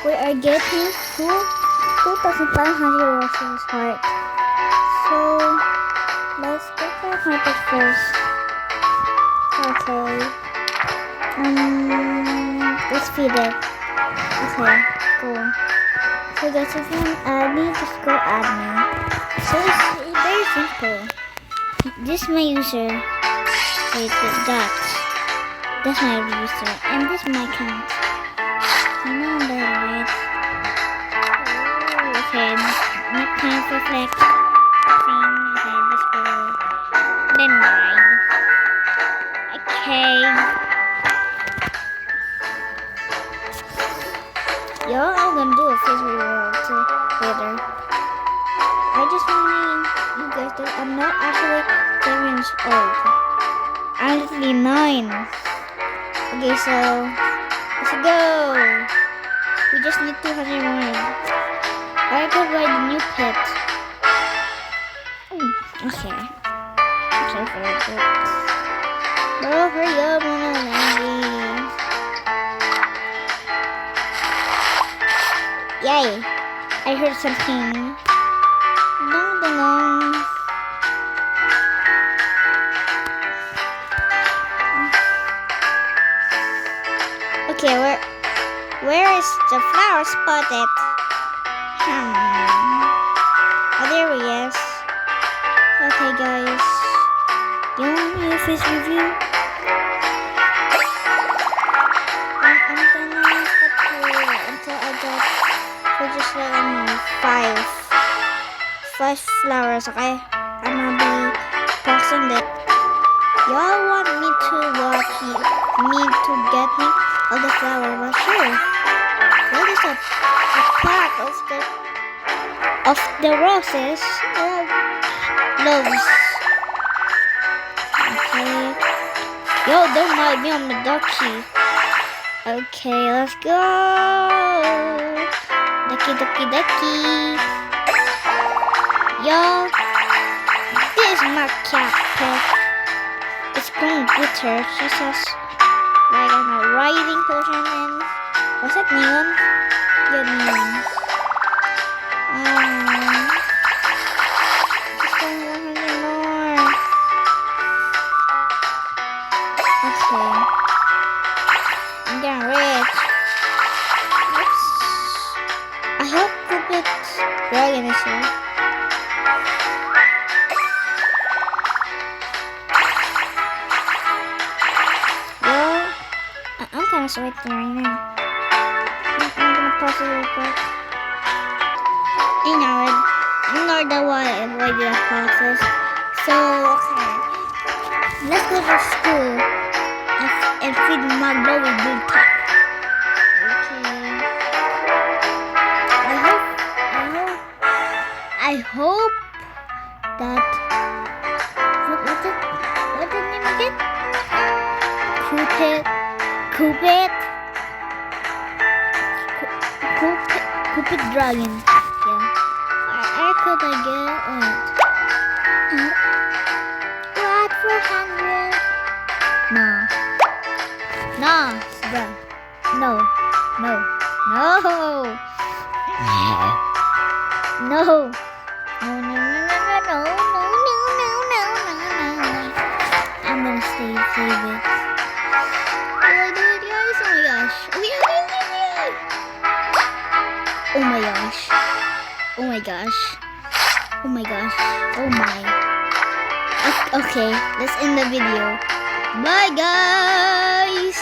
we are getting to 2,500 roses heart. So let's get our heart at first. Okay. Let's feed it. Okay, cool. So guys, if you want to add me, just go add me. So it's very simple. This is my user. Wait, that's my user, and this is my account. I know that, right? Oh, okay, not time for flex. Okay, let's go. Then ride. Okay. Yo, I'm gonna do a face reward later. I just want you guys that I'm not actually 7 years old. I'm literally 9. Okay, so let's go. We just need 200 more. I could buy the new pet. Okay. I'm sorry for that joke. Bro, hurry up, I'm not lagging. Yay! I heard something. Dong dong dong. Okay, where is the flower spotted? Oh, there he is. Okay, guys. You want me to face review? I'm gonna stop here until I get just five flowers, okay? I'm gonna be boxing that. Y'all want me to get me all the flowers? Well, sure. What is a pack of the roses? Loves. Okay. Yo, don't mind me, I'm the ducky. Okay, let's go. Ducky. Yo, this is my cat pet. It's going with her. She says, like, I'm a riding potion and what's that neon? Yeah, neon. Just going 100 more. Okay. I'm getting rich. Oops. I hope Cupid Dragon is here. I'm kind of sweating right now. I'm gonna pause it real quick. You know the why I avoid the pauses. So, okay. Let's go to school and feed my glowy blue cat. Okay. I hope that what the name again? Cupid Dragon. Yeah. Where could I get it? What for 100? No, bruh. No. I'm gonna save it. I do it, guys? Oh my gosh. Okay, let's end the video. Bye, guys.